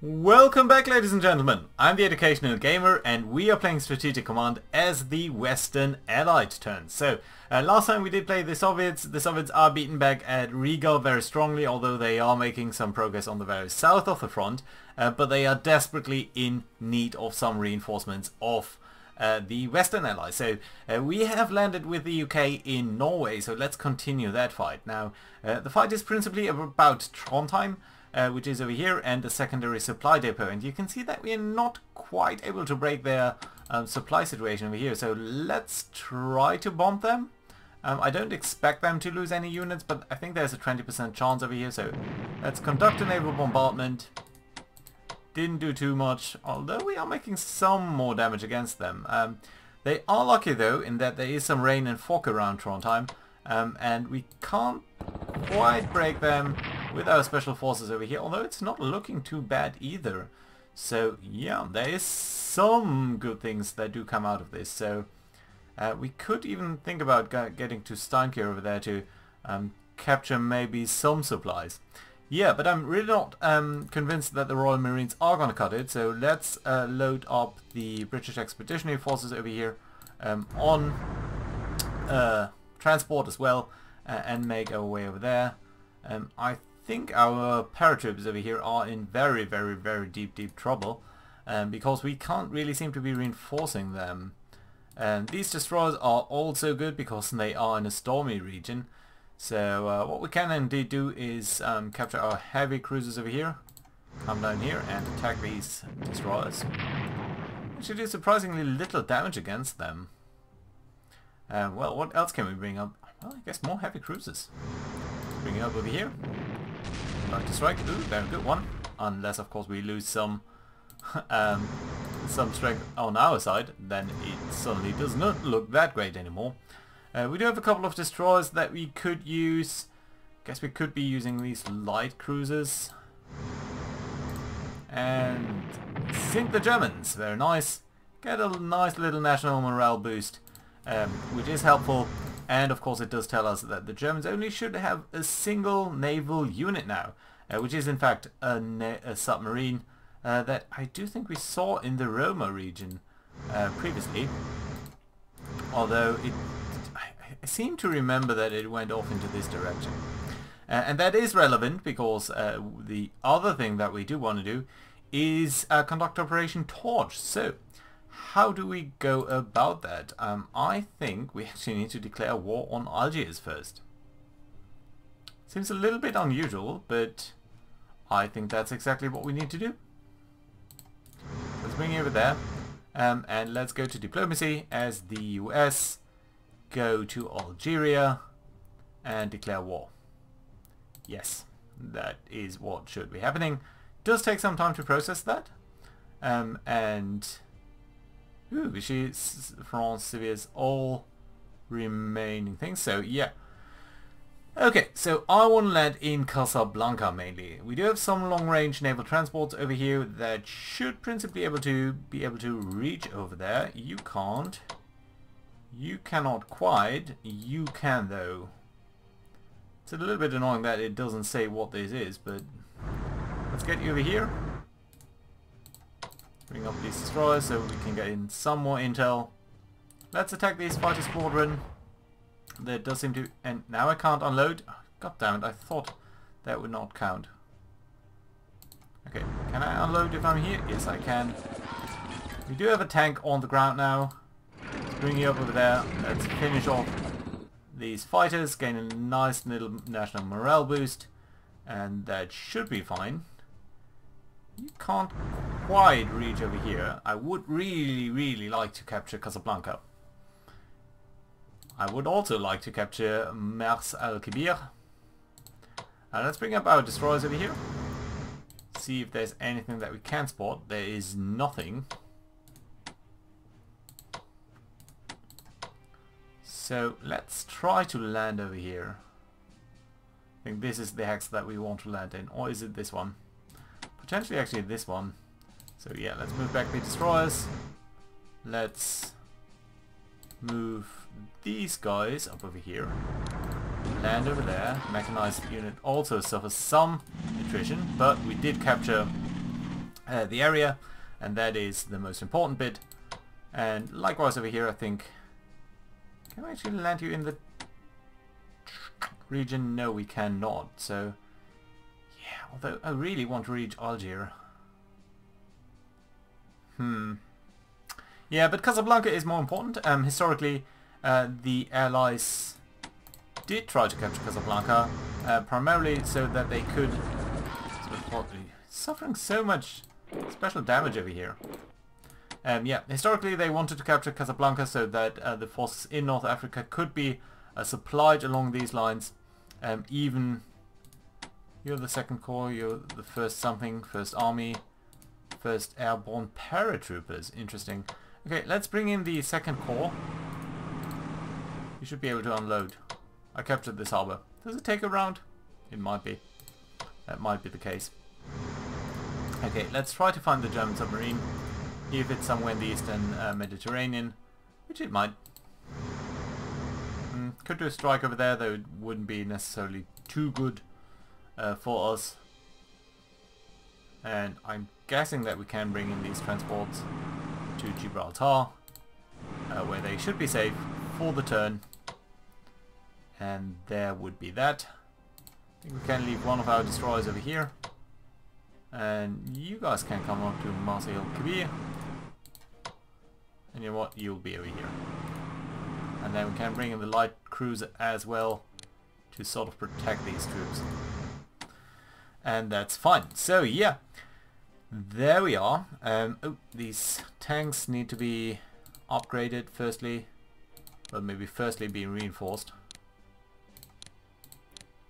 Welcome back, ladies and gentlemen. I'm the Educational Gamer and we are playing Strategic Command as the Western Allied turn. So, last time we did play the Soviets. The Soviets are beaten back at Riga very strongly, although they are making some progress on the very south of the front. But they are desperately in need of some reinforcements of the Western Allies. So we have landed with the UK in Norway, so let's continue that fight. Now, the fight is principally about Trondheim, which is over here, and the secondary supply depot, and you can see that we are not quite able to break their supply situation over here, so let's try to bomb them. I don't expect them to lose any units, but I think there's a 20% chance over here, so let's conduct a naval bombardment. Didn't do too much, although we are making some more damage against them. They are lucky though in that there is some rain and fog around Trondheim, and we can't quite break them with our special forces over here, although it's not looking too bad either. So yeah, there is some good things that do come out of this. So we could even think about getting to Steinkjer over there to capture maybe some supplies. Yeah, but I'm really not convinced that the Royal Marines are going to cut it, so let's load up the British Expeditionary Forces over here on transport as well, and make our way over there. I think our paratroops over here are in very deep trouble, because we can't really seem to be reinforcing them. These destroyers are also good because they are in a stormy region. So what we can indeed do is capture our heavy cruisers over here, come down here and attack these destroyers. Actually do surprisingly little damage against them. Well, what else can we bring up? Well, I guess more heavy cruisers. Bring it up over here. Like to strike. Ooh, very good one. Unless of course we lose some strength on our side, then it suddenly does not look that great anymore. We do have a couple of destroyers that we could use. Guess we could be using these light cruisers. And sink the Germans. Very nice. Get a nice little national morale boost, which is helpful. And of course it does tell us that the Germans only should have a single naval unit now, which is in fact a submarine that I do think we saw in the Roma region previously. Although I seem to remember that it went off into this direction. And that is relevant because the other thing that we do want to do is conduct Operation Torch. So how do we go about that? I think we actually need to declare war on Algiers first. Seems a little bit unusual, but I think that's exactly what we need to do. Let's bring it over there, and let's go to diplomacy as the US. Go to Algeria and declare war. Yes, that is what should be happening. Does take some time to process that. And ooh, France severs all remaining things. So yeah. Okay, so I want to land in Casablanca mainly. We do have some long-range naval transports over here that should principally be able to reach over there. You can't. You cannot quite. You can though. It's a little bit annoying that it doesn't say what this is, but let's get you over here. Bring up these destroyers so we can get in some more intel. Let's attack this fighter squadron. There does seem to... and now I can't unload. God damn it, I thought that would not count. Okay, can I unload if I'm here? Yes, I can. We do have a tank on the ground now. Bring you up over there. Let's finish off these fighters, gain a nice little national morale boost, and that should be fine. You can't quite reach over here. I would really like to capture Casablanca. I would also like to capture Mers al-Kibir. Let's bring up our destroyers over here. See if there's anything that we can spot. There is nothing. So let's try to land over here. I think this is the hex that we want to land in. Or is it this one? Potentially actually this one. So yeah, let's move back the destroyers. Let's move these guys up over here. Land over there. Mechanized unit also suffers some attrition, but we did capture the area, and that is the most important bit. And likewise over here, I think, can we actually land you in the region? No, we cannot. So yeah, although I really want to reach Algiers. Yeah, but Casablanca is more important. Historically, the Allies did try to capture Casablanca, primarily so that they could... Suffering so much special damage over here. Yeah, historically they wanted to capture Casablanca so that the forces in North Africa could be supplied along these lines. Even... You're the 2nd Corps, you're the 1st something, 1st Army, 1st Airborne Paratroopers. Interesting. Okay, let's bring in the 2nd Corps. You should be able to unload. I captured this harbour. Does it take a round? It might be. That might be the case. Okay, let's try to find the German submarine. If it's somewhere in the eastern Mediterranean, which it might. Could do a strike over there, though it wouldn't be necessarily too good for us. And I'm guessing that we can bring in these transports to Gibraltar, where they should be safe for the turn. And there would be that. I think we can leave one of our destroyers over here. And you guys can come up to Marseille Kabir. And you know what? You'll be over here. And then we can bring in the light cruiser as well to sort of protect these troops. And that's fine. So yeah, there we are. Oh, these tanks need to be upgraded firstly. Well, maybe firstly being reinforced.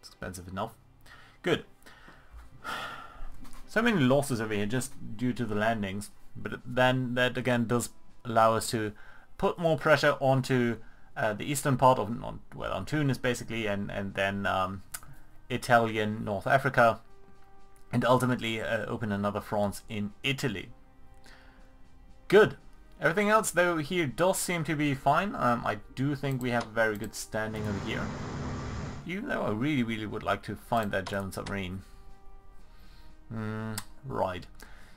It's expensive enough. Good. So many losses over here just due to the landings. But then that again does allow us to put more pressure onto the eastern part of, well, on Tunis basically, and then Italian North Africa, and ultimately open another France in Italy. Good. Everything else though here does seem to be fine. I do think we have a very good standing over here. Even though I really would like to find that German submarine. Right.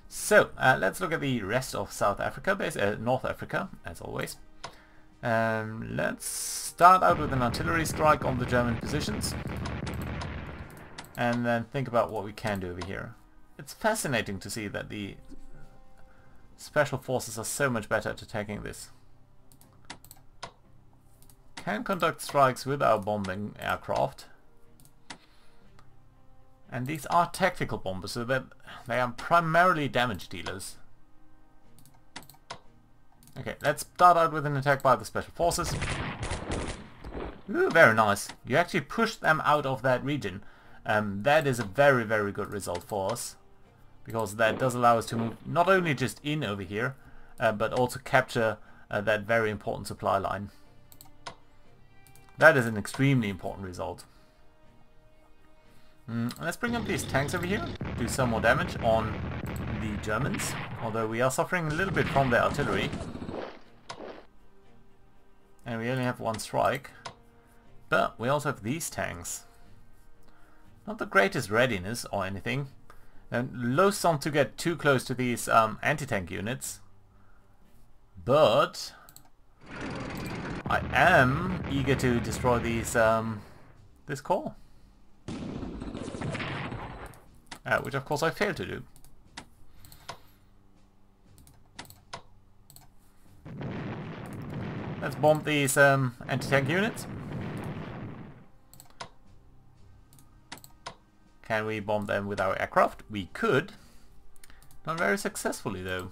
So let's look at the rest of South Africa, North Africa, as always. Let's start out with an artillery strike on the German positions. And then think about what we can do over here. It's fascinating to see that the special forces are so much better at attacking this. Can conduct strikes with our bombing aircraft. And these are tactical bombers, so that they are primarily damage dealers. Okay, let's start out with an attack by the special forces. Ooh, very nice. You actually pushed them out of that region. That is a very good result for us, because that does allow us to move not only just in over here, but also capture that very important supply line. That is an extremely important result. Let's bring up these tanks over here, do some more damage on the Germans, although we are suffering a little bit from their artillery. And we only have one strike, but we also have these tanks. Not the greatest readiness or anything. And loath not to get too close to these anti-tank units, but I am eager to destroy these this core. Which of course I failed to do. Let's bomb these anti-tank units. Can we bomb them with our aircraft? We could. Not very successfully though.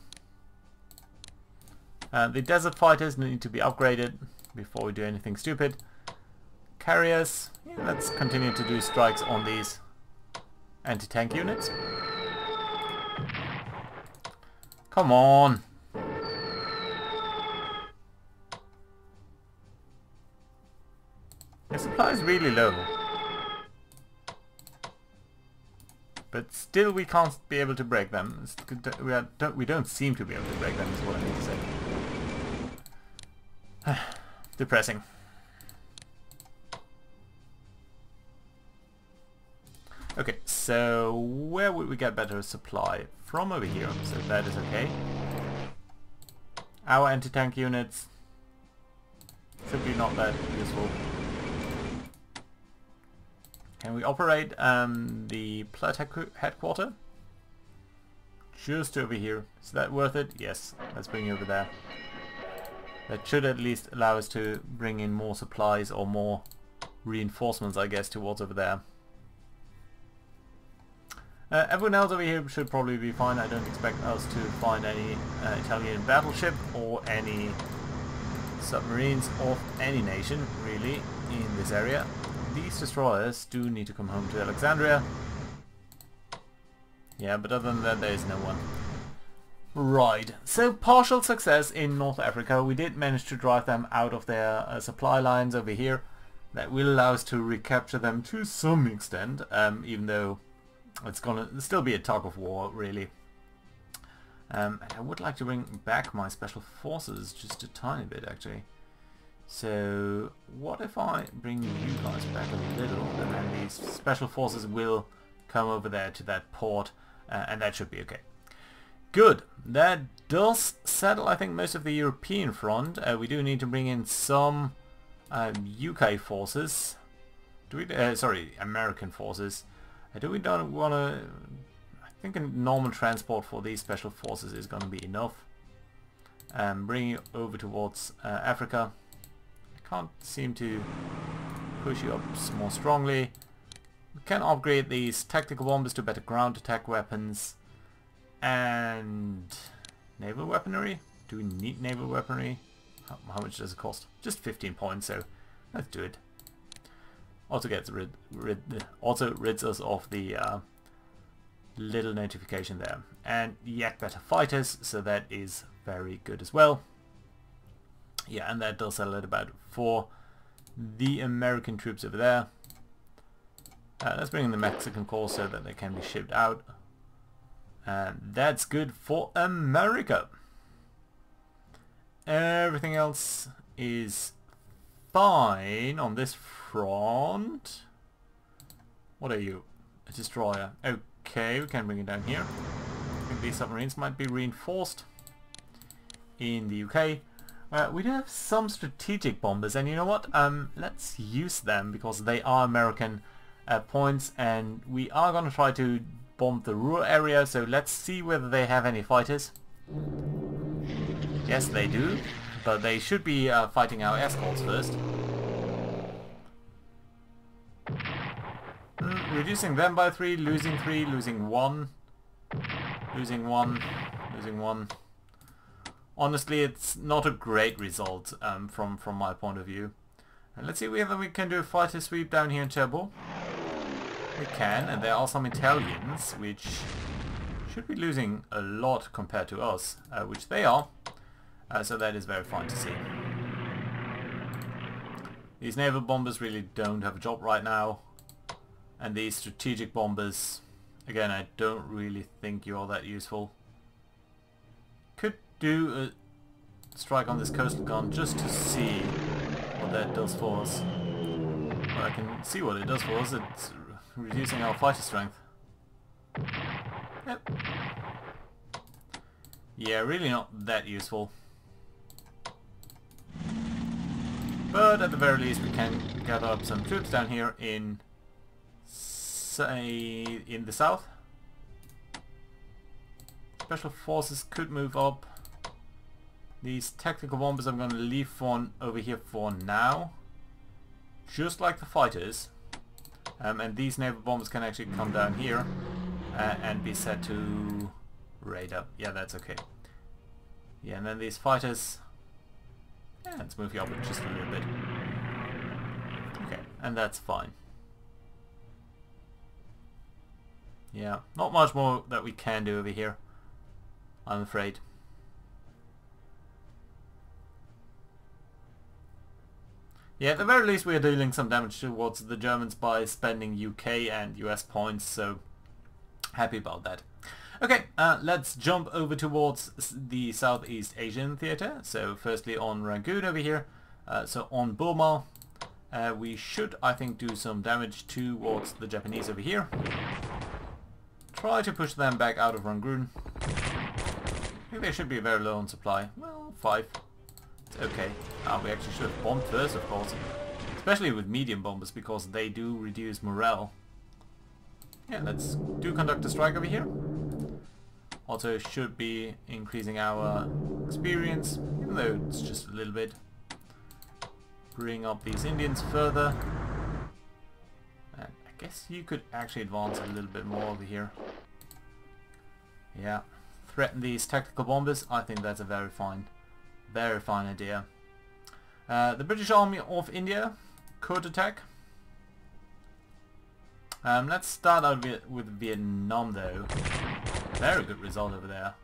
The desert fighters need to be upgraded before we do anything stupid. Carriers, yeah, let's continue to do strikes on these anti-tank units. Come on! The supply is really low. But still we can't be able to break them. We don't seem to be able to break them is what I need to say. Depressing. Okay, so where would we get better supply from over here, so that is okay. Our anti-tank units, simply not that useful. Can we operate the Platt headquarter? Just over here. Is that worth it? Yes. Let's bring you over there. That should at least allow us to bring in more supplies or more reinforcements, I guess, towards over there. Everyone else over here should probably be fine. I don't expect us to find any Italian battleship or any submarines of any nation, really, in this area. These destroyers do need to come home to Alexandria. Yeah, but other than that, there is no one. Right, so partial success in North Africa. We did manage to drive them out of their supply lines over here. That will allow us to recapture them to some extent, even though it's gonna still be a tug of war, really. And I would like to bring back my special forces just a tiny bit, actually. So what if I bring you guys back a little, and then these special forces will come over there to that port, and that should be okay. Good. That does settle, I think, most of the European front. We do need to bring in some UK forces. Do we? Sorry, American forces. Do we don't want to? I think a normal transport for these special forces is going to be enough. Bring you over towards Africa. I can't seem to push you up more strongly. We can upgrade these tactical bombers to better ground attack weapons and naval weaponry. Do we need naval weaponry? How much does it cost? Just 15 points, so let's do it. Also gets rids us of the little notification there. And yet better fighters, so that is very good as well. Yeah, and that does settle it about for the American troops over there. Let's bring in the Mexican Corps so that they can be shipped out. And that's good for America. Everything else is fine on this front. What are you? A destroyer. Okay, we can bring it down here. I think these submarines might be reinforced in the UK. We do have some strategic bombers, and you know what? Let's use them because they are American points, and we are going to try to bomb the rural area, so let's see whether they have any fighters. Yes, they do, but they should be fighting our escorts first. Reducing them by 3, losing 3, losing 1, losing 1, losing 1. Honestly, it's not a great result from my point of view. And let's see whether we can do a fighter sweep down here in Cherbourg. We can, and there are some Italians which should be losing a lot compared to us, which they are. So that is very fine to see. These naval bombers really don't have a job right now. And these strategic bombers, again, I don't really think you're that useful. Could do a strike on this coastal gun just to see what that does for us. Well, I can see what it does for us. It's reducing our fighter strength. Yep. Yeah, really not that useful. But at the very least we can gather up some troops down here in, say, in the south. Special forces could move up. These tactical bombers I'm going to leave over here for now. Just like the fighters. And these naval bombers can actually come down here and be set to radar. Yeah, that's okay. Yeah, and then these fighters... Yeah, let's move you up just a little bit. Okay, and that's fine. Yeah, not much more that we can do over here, I'm afraid. Yeah, at the very least we are dealing some damage towards the Germans by spending UK and US points, so happy about that. Okay, let's jump over towards the Southeast Asian theatre. So firstly on Rangoon over here, so on Burma, we should, I think, do some damage towards the Japanese over here. try to push them back out of Rangoon. I think they should be very low on supply. Well, 5. It's okay. We actually should have bombed first, of course. Especially with medium bombers, because they do reduce morale. Yeah, let's do conduct a strike over here. Also should be increasing our experience, even though it's just a little bit. Bring up these Indians further. And I guess you could actually advance a little bit more over here. Yeah. Threaten these tactical bombers. I think that's a very fine idea. The British Army of India could attack. Let's start out with Vietnam though. Very good result over there.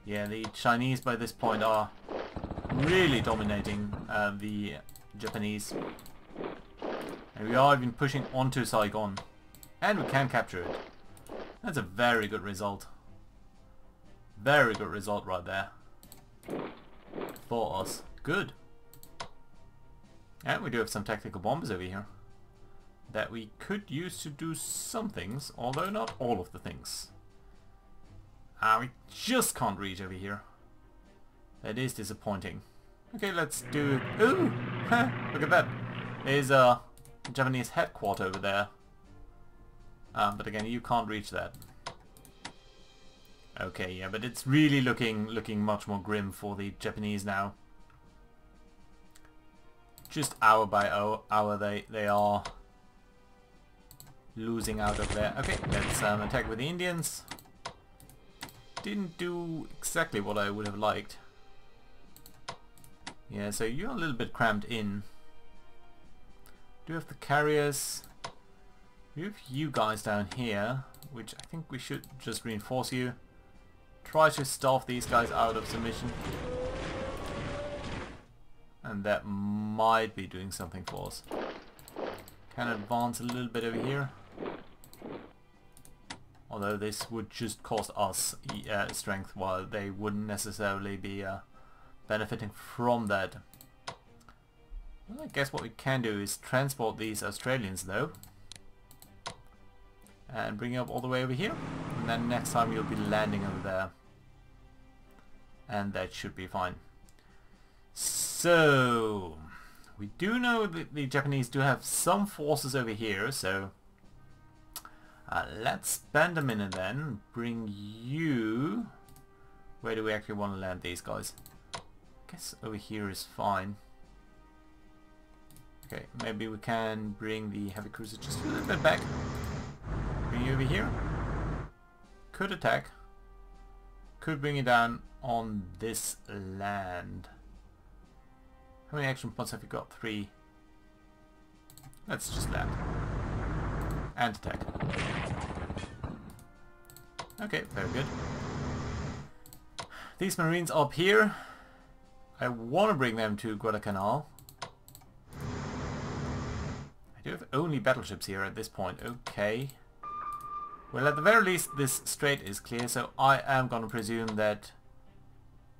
Yeah, the Chinese by this point are really dominating the Japanese. And we are even pushing onto Saigon. And we can capture it. That's a very good result. Very good result right there. For us. Good. And we do have some tactical bombers over here that we could use to do some things, although not all of the things. We just can't reach over here. That is disappointing. Okay, let's do... Ooh! Look at that. There's a Japanese headquarters over there. But again, you can't reach that. Okay, yeah, but it's really looking much more grim for the Japanese now. Just hour by hour they are losing out of there. Okay, let's attack with the Indians. Didn't do exactly what I would have liked. Yeah, so you're a little bit cramped in. Do have the carriers. We have you guys down here, which I think we should just reinforce you. Try to starve these guys out of submission. And that might be doing something for us. Can advance a little bit over here. Although this would just cost us strength, while they wouldn't necessarily be benefiting from that. Well, I guess what we can do is transport these Australians though. And bring it up all the way over here. And then next time you'll be landing over there. And that should be fine. So, we do know that the Japanese do have some forces over here, so let's spend a minute then. Bring you... Where do we actually want to land these guys? I guess over here is fine. Okay, maybe we can bring the heavy cruiser just a little bit back. Bring you over here. Could attack. Could bring it down on this land. How many action points have you got? 3. Let's just land. And attack. Okay, very good. These Marines up here, I want to bring them to Guadalcanal. I do have only battleships here at this point. Okay. Well, at the very least, this strait is clear, so I am going to presume that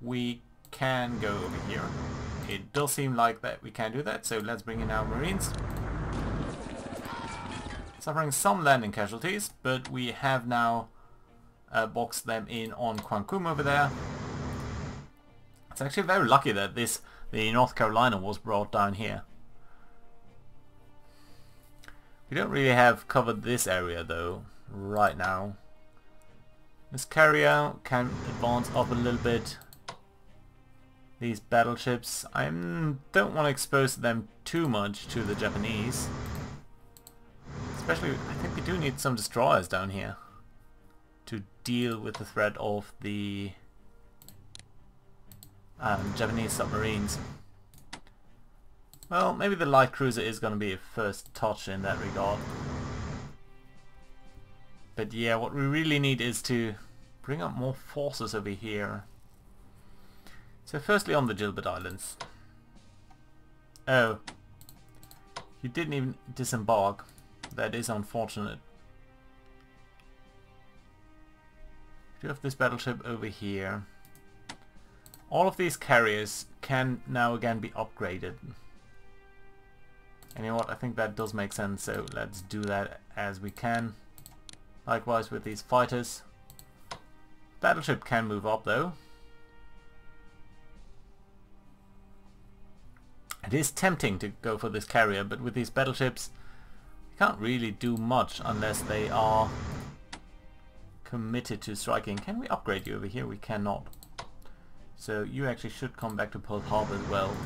we can go over here. It does seem like that we can do that, so let's bring in our Marines. Suffering some landing casualties, but we have now boxed them in on Quankum over there. It's actually very lucky that the North Carolina was brought down here. We don't really have covered this area though right now. This carrier can advance up a little bit. These battleships, I don't want to expose them too much to the Japanese. Especially, I think we do need some destroyers down here to deal with the threat of the Japanese submarines. Well, maybe the light cruiser is going to be a first touch in that regard. But yeah, what we really need is to bring up more forces over here. So firstly on the Gilbert Islands. Oh. You didn't even disembark. That is unfortunate. We do have this battleship over here. All of these carriers can now again be upgraded. And you know what, I think that does make sense, so let's do that as we can. Likewise with these fighters. Battleship can move up though. It is tempting to go for this carrier, but with these battleships you can't really do much unless they are committed to striking. Can we upgrade you over here? We cannot. So you actually should come back to Pearl Harbor as well.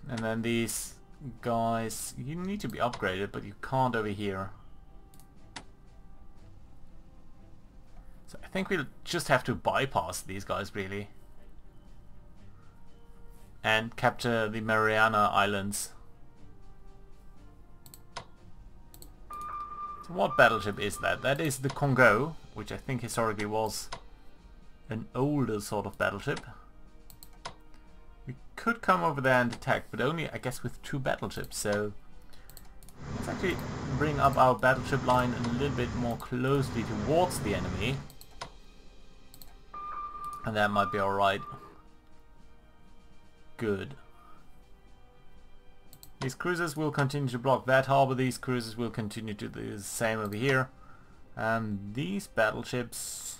And then these guys, you need to be upgraded, but you can't over here. So I think we'll just have to bypass these guys really. And capture the Mariana Islands. So what battleship is that? That is the Congo, which I think historically was an older sort of battleship. We could come over there and attack, but only I guess with 2 battleships, so let's actually bring up our battleship line a little bit more closely towards the enemy. And that might be alright. Good. These cruisers will continue to block that harbor. These cruisers will continue to do the same over here. These battleships...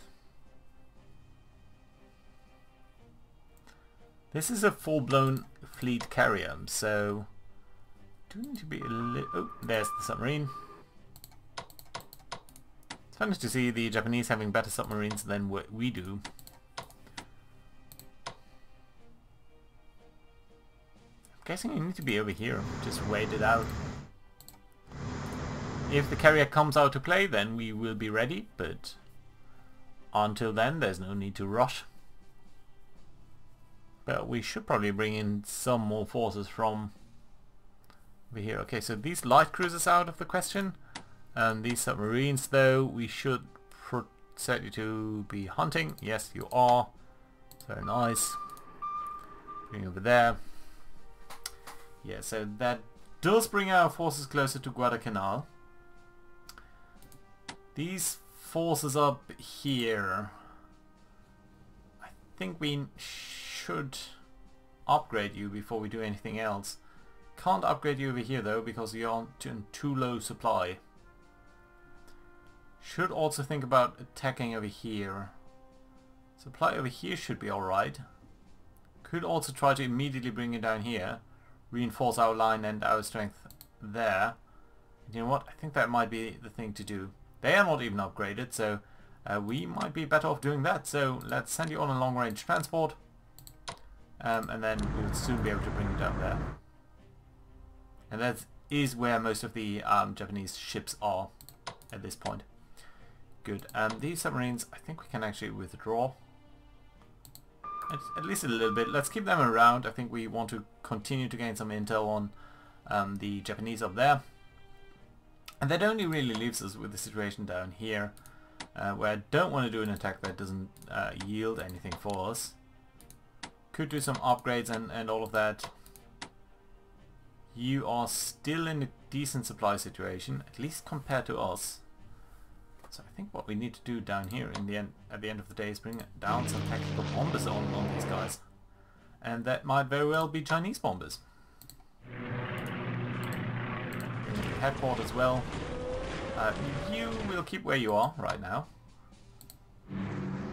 This is a full-blown fleet carrier, so... Do we need to be a little... Oh, there's the submarine. It's funny to see the Japanese having better submarines than what we do. I'm guessing you need to be over here, just wait it out. If the carrier comes out to play, then we will be ready, but until then there's no need to rush. But we should probably bring in some more forces from over here. Okay, so these light cruisers out of the question. These submarines though, we should set you to be hunting. Yes, you are. Very nice. Bring over there. Yeah, so that does bring our forces closer to Guadalcanal. These forces up here, I think we should upgrade you before we do anything else. Can't upgrade you over here though because you're on too low supply. Should also think about attacking over here. Supply over here should be alright. Could also try to immediately bring it down here. Reinforce our line and our strength there. You know what? I think that might be the thing to do. They are not even upgraded, so we might be better off doing that. So let's send you on a long-range transport. And then we'll soon be able to bring it down there. And that is where most of the Japanese ships are at this point. Good. These submarines, I think we can actually withdraw. At least a little bit. Let's keep them around. I think we want to continue to gain some intel on the Japanese up there. And that only really leaves us with the situation down here, where I don't want to do an attack that doesn't yield anything for us. Could do some upgrades and all of that. You are still in a decent supply situation, at least compared to us. So I think what we need to do down here in the end, at the end of the day, is bring down some tactical bombers on these guys. And that might very well be Chinese bombers. Headquarters as well. You will keep where you are right now.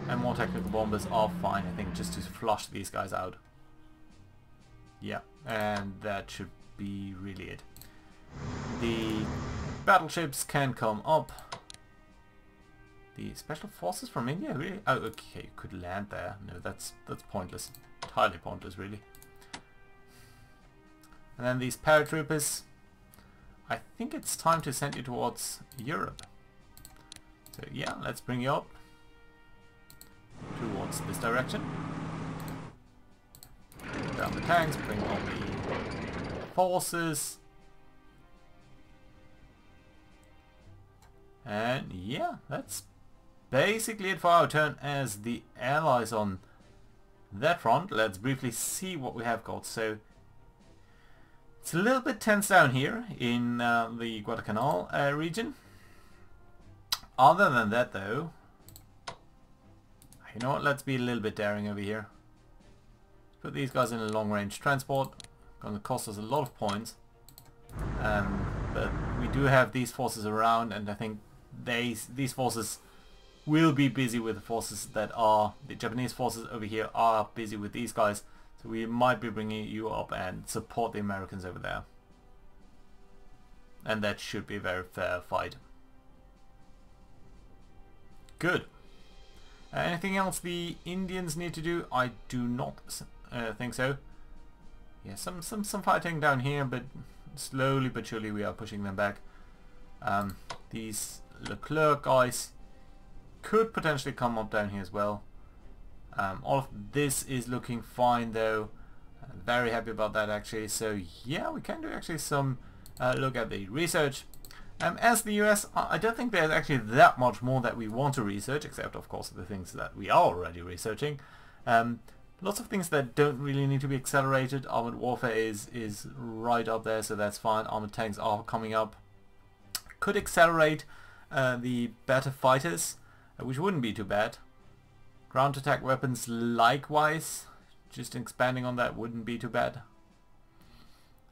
And more tactical bombers are fine, I think, just to flush these guys out. Yeah, and that should be really it. The battleships can come up. The special forces from India, really? Oh, okay, you could land there. No, that's pointless. Entirely pointless, really. And then these paratroopers. I think it's time to send you towards Europe. So yeah, let's bring you up towards this direction. Down the tanks, bring on the forces. And yeah, that's basically it for our turn as the allies on that front. Let's briefly see what we have got. So it's a little bit tense down here in the Guadalcanal region. Other than that though, you know what, let's be a little bit daring over here. Put these guys in a long range transport. Gonna cost us a lot of points. But we do have these forces around, and I think these forces will be busy with the forces that are... The Japanese forces over here are busy with these guys, so we might be bringing you up and support the Americans over there. And that should be a very fair fight. Good. Anything else the Indians need to do? I do not think so. Yeah, some fighting down here, but slowly but surely we are pushing them back. These Leclerc guys could potentially come up down here as well. All of this is looking fine though. Very happy about that actually. So yeah, we can do actually some look at the research. As the US, I don't think there's actually that much more that we want to research, except of course the things that we are already researching. Lots of things that don't really need to be accelerated. Armored warfare is right up there, so that's fine. Armored tanks are coming up. Could accelerate the better fighters, which wouldn't be too bad. Ground attack weapons likewise, just expanding on that wouldn't be too bad.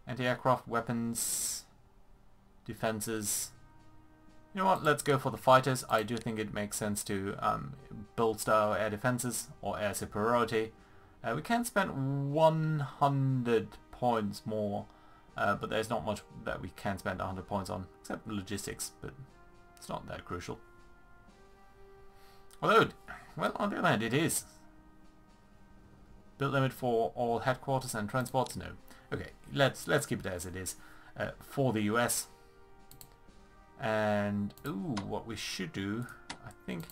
Anti-aircraft weapons, defenses. You know what, let's go for the fighters. I do think it makes sense to bolster our air defenses or air superiority. We can spend 100 points more, but there's not much that we can spend 100 points on, except logistics, but it's not that crucial. Although, well, on the other hand, it is. Build limit for all headquarters and transports? No. Okay, let's keep it as it is for the US. And ooh, what we should do, I think,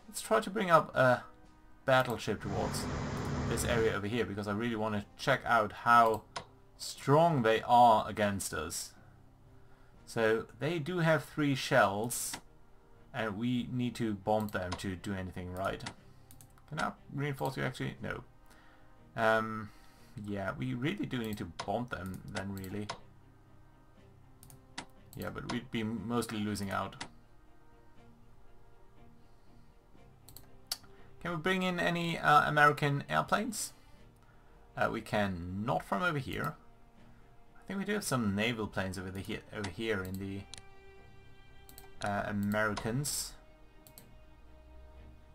let's try to bring up a battleship towards this area over here, because I really want to check out how strong they are against us. So they do have 3 shells, and we need to bomb them to do anything right. Can I reinforce you actually? No. Yeah, we really do need to bomb them then, really. Yeah, but we'd be mostly losing out. Can we bring in any American airplanes? We can not from over here. I think we do have some naval planes over here in the Americans.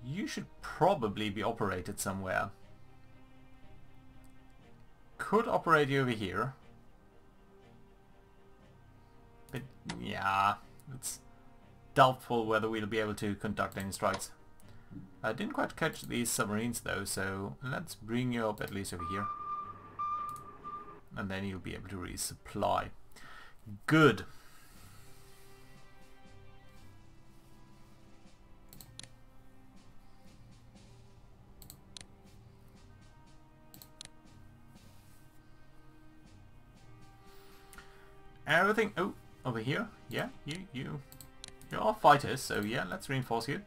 You should probably be operated somewhere. Could operate you over here. But yeah, it's doubtful whether we'll be able to conduct any strikes. I didn't quite catch these submarines though, so let's bring you up at least over here. And then you'll be able to resupply. Good. Everything, oh, over here, yeah, you are fighters, so yeah, let's reinforce you.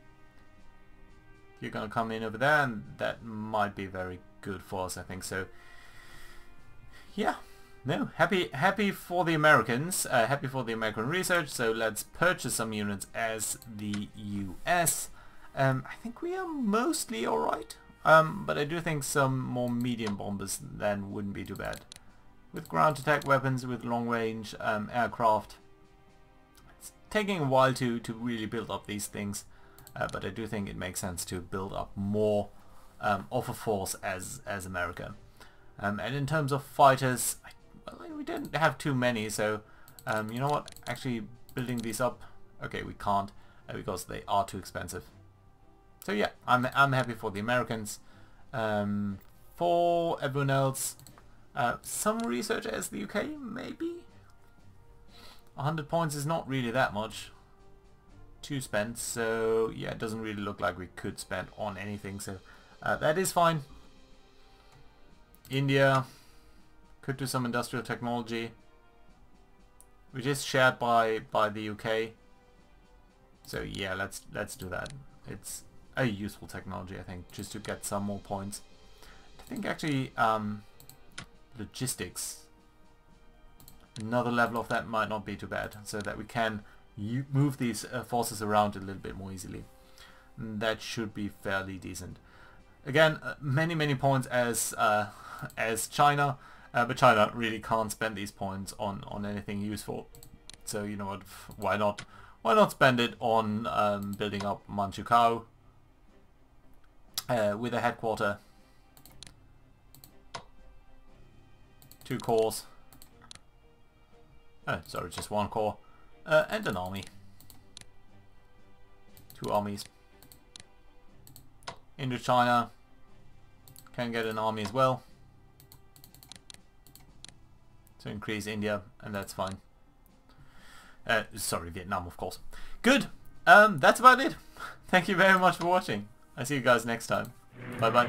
You're gonna come in over there, and that might be very good for us, I think. So yeah, no, happy for the Americans, happy for the American research. So let's purchase some units as the US. I think we are mostly alright, but I do think some more medium bombers then wouldn't be too bad. With ground attack weapons, with long range aircraft. It's taking a while to really build up these things, but I do think it makes sense to build up more of a force as America. And in terms of fighters, well, we didn't have too many, so you know what, actually building these up, okay, we can't because they are too expensive. So yeah, I'm happy for the Americans. For everyone else, some research as the UK, maybe? 100 points is not really that much to spend, so yeah, it doesn't really look like we could spend on anything, so that is fine. India could do some industrial technology, which is shared by the UK, so yeah, let's do that. It's a useful technology, I think, just to get some more points. I think actually logistics, another level of that might not be too bad, so that we can move these forces around a little bit more easily. That should be fairly decent. Again, many points as China, But China really can't spend these points on anything useful. So you know what, why not spend it on building up Manchukuo with a headquarter, 2 cores, sorry, just 1 core, and an army. 2 armies. Indochina can get an army as well. To increase India, and that's fine. Sorry, Vietnam, of course. Good. That's about it. Thank you very much for watching. I'll see you guys next time. Bye bye.